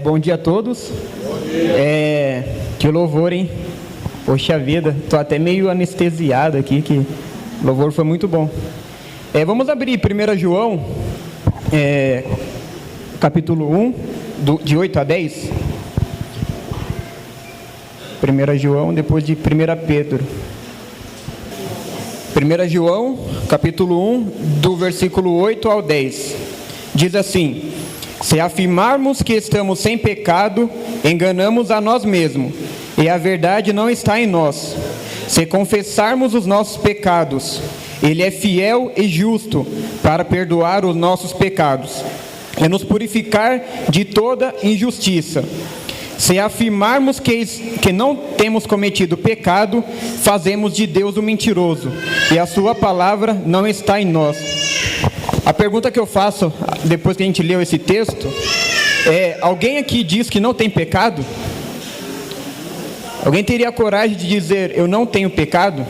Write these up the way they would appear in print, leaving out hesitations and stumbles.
Bom dia a todos. Que louvor, hein? Poxa vida, tô até meio anestesiado aqui, que o louvor foi muito bom. Vamos abrir 1 João, capítulo 1, de 8 a 10. 1 João, depois de 1 Pedro. 1 João, capítulo 1, do versículo 8 ao 10. Diz assim: se afirmarmos que estamos sem pecado, enganamos a nós mesmos, e a verdade não está em nós. Se confessarmos os nossos pecados, Ele é fiel e justo para perdoar os nossos pecados e nos purificar de toda injustiça. Se afirmarmos que não temos cometido pecado, fazemos de Deus um mentiroso, e a sua palavra não está em nós. A pergunta que eu faço, depois que a gente leu esse texto, alguém aqui diz que não tem pecado? Alguém teria a coragem de dizer, eu não tenho pecado?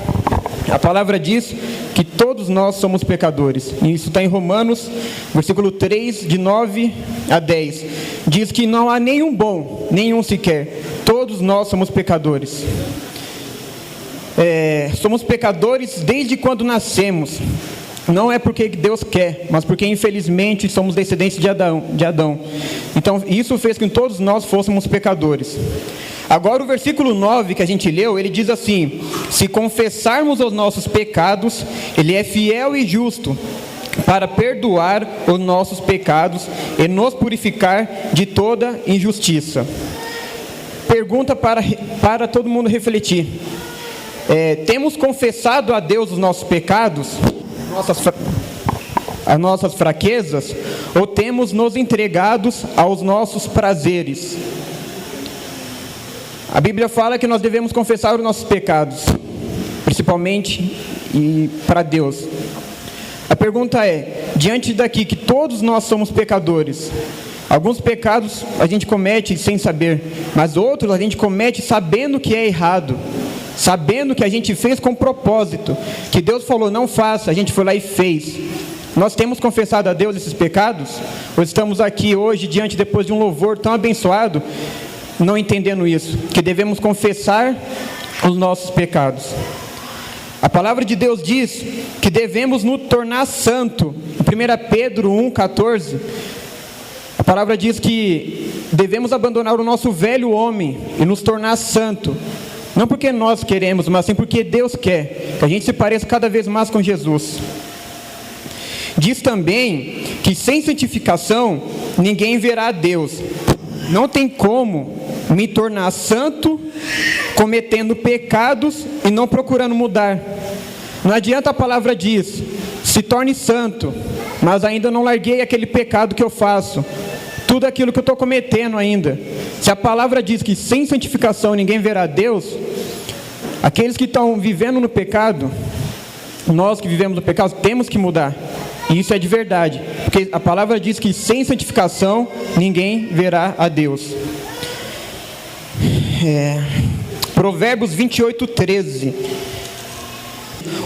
A palavra diz que todos nós somos pecadores. E isso está em Romanos, versículo 3, de 9 a 10. Diz que não há nenhum bom, nenhum sequer. Todos nós somos pecadores. Somos pecadores desde quando nascemos. Não é porque Deus quer, mas porque infelizmente somos descendentes de Adão. Então isso fez com que todos nós fôssemos pecadores. Agora o versículo 9 que a gente leu, ele diz assim: se confessarmos os nossos pecados, Ele é fiel e justo para perdoar os nossos pecados e nos purificar de toda injustiça. Pergunta para todo mundo refletir: temos confessado a Deus os nossos pecados, as nossas fraquezas, ou temos nos entregados aos nossos prazeres? A Bíblia fala que nós devemos confessar os nossos pecados, principalmente e para Deus. A pergunta diante daqui que todos nós somos pecadores, alguns pecados a gente comete sem saber, mas outros a gente comete sabendo que é errado, sabendo que a gente fez com propósito, que Deus falou não faça, a gente foi lá e fez. Nós temos confessado a Deus esses pecados? Ou estamos aqui hoje depois de um louvor tão abençoado, não entendendo isso, que devemos confessar os nossos pecados? A palavra de Deus diz que devemos nos tornar santo. Em 1 Pedro 1,14, a palavra diz que devemos abandonar o nosso velho homem e nos tornar santo. Não porque nós queremos, mas sim porque Deus quer, que a gente se pareça cada vez mais com Jesus. Diz também que sem santificação ninguém verá a Deus. Não tem como me tornar santo cometendo pecados e não procurando mudar. Não adianta, a palavra diz, se torne santo, mas ainda não larguei aquele pecado que eu faço, tudo aquilo que eu estou cometendo ainda. Se a palavra diz que sem santificação ninguém verá Deus, aqueles que estão vivendo no pecado, nós que vivemos no pecado, temos que mudar. E isso é de verdade, porque a palavra diz que sem santificação ninguém verá a Deus. Provérbios 28:13.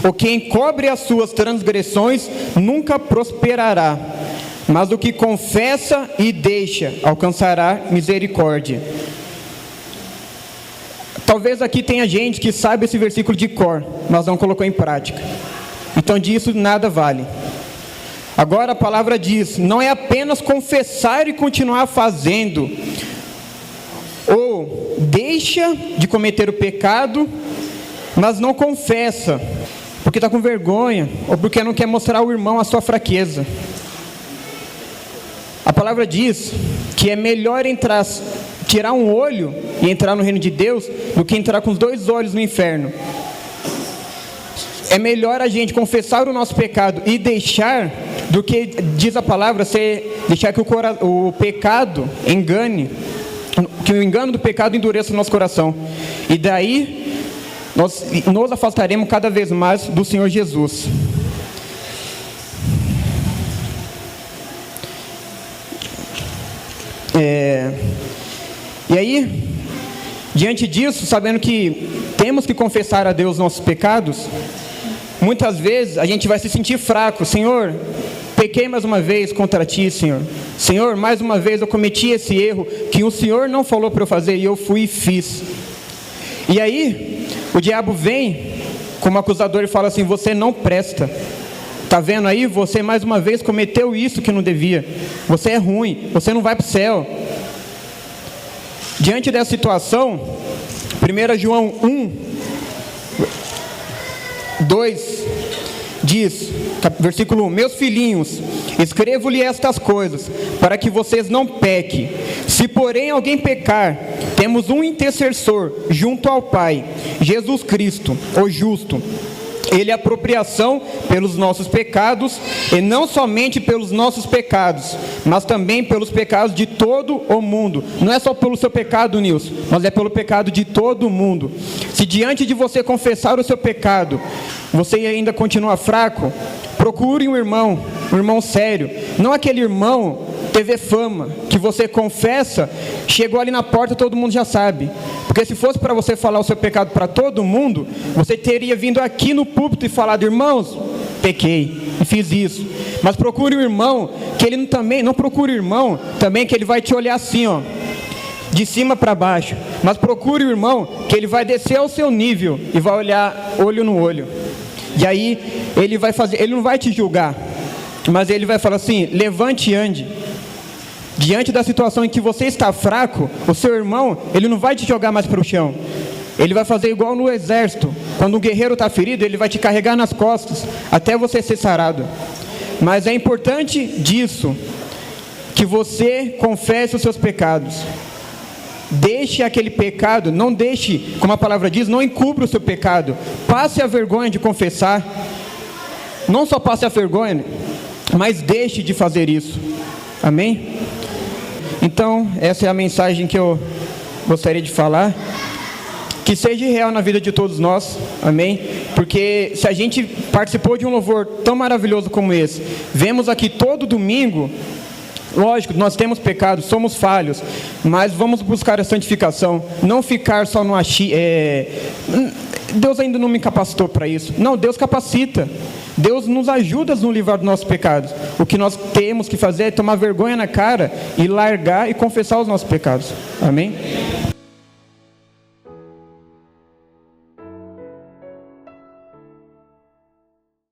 O que encobre as suas transgressões nunca prosperará, mas o que confessa e deixa alcançará misericórdia. Talvez aqui tenha gente que sabe esse versículo de cor, mas não colocou em prática. Então disso nada vale. Agora a palavra diz, não é apenas confessar e continuar fazendo, ou deixa de cometer o pecado, mas não confessa, porque está com vergonha, ou porque não quer mostrar ao irmão a sua fraqueza. A palavra diz que é melhor tirar um olho e entrar no reino de Deus, do que entrar com os 2 olhos no inferno. É melhor a gente confessar o nosso pecado e deixar, do que, diz a palavra, deixar que o pecado engane, que o engano do pecado endureça o nosso coração. E daí, nós nos afastaremos cada vez mais do Senhor Jesus. E aí, diante disso, sabendo que temos que confessar a Deus nossos pecados, muitas vezes a gente vai se sentir fraco. Senhor, pequei mais uma vez contra ti, Senhor. Senhor, mais uma vez eu cometi esse erro que o Senhor não falou para eu fazer e eu fui e fiz. E aí, o diabo vem como acusador e fala assim: você não presta. Está vendo aí? Você mais uma vez cometeu isso que não devia. Você é ruim, você não vai para o céu. Diante dessa situação, 1 João 1, 2 diz, versículo 1: meus filhinhos, escrevo-lhe estas coisas, para que vocês não pequem. Se porém alguém pecar, temos um intercessor junto ao Pai, Jesus Cristo, o justo. Ele é a apropriação pelos nossos pecados, e não somente pelos nossos pecados, mas também pelos pecados de todo o mundo. Não é só pelo seu pecado, Nilson, mas é pelo pecado de todo o mundo. Se diante de você confessar o seu pecado, você ainda continua fraco, procure um irmão sério, não aquele irmão TV Fama, que você confessa, chegou ali na porta, todo mundo já sabe. Porque se fosse para você falar o seu pecado para todo mundo, você teria vindo aqui no púlpito e falado: irmãos, pequei e fiz isso. Mas procure um irmão, que ele também, não procure um irmão também que ele vai te olhar assim, ó, de cima para baixo. Mas procure um irmão que ele vai descer ao seu nível e vai olhar olho no olho. E aí ele vai fazer, ele não vai te julgar, mas ele vai falar assim: levante e ande. Diante da situação em que você está fraco, o seu irmão, ele não vai te jogar mais para o chão. Ele vai fazer igual no exército. Quando um guerreiro está ferido, ele vai te carregar nas costas, até você ser sarado. Mas é importante disso, que você confesse os seus pecados. Deixe aquele pecado, não deixe, como a palavra diz, não encubra o seu pecado. Passe a vergonha de confessar. Não só passe a vergonha, mas deixe de fazer isso. Amém? Então, essa é a mensagem que eu gostaria de falar. Que seja real na vida de todos nós, amém? Porque se a gente participou de um louvor tão maravilhoso como esse, vemos aqui todo domingo, lógico, nós temos pecados, somos falhos, mas vamos buscar a santificação, não ficar só no Deus ainda não me capacitou para isso. Não, Deus capacita. Deus nos ajuda a nos livrar dos nossos pecados. O que nós temos que fazer é tomar vergonha na cara e largar e confessar os nossos pecados. Amém?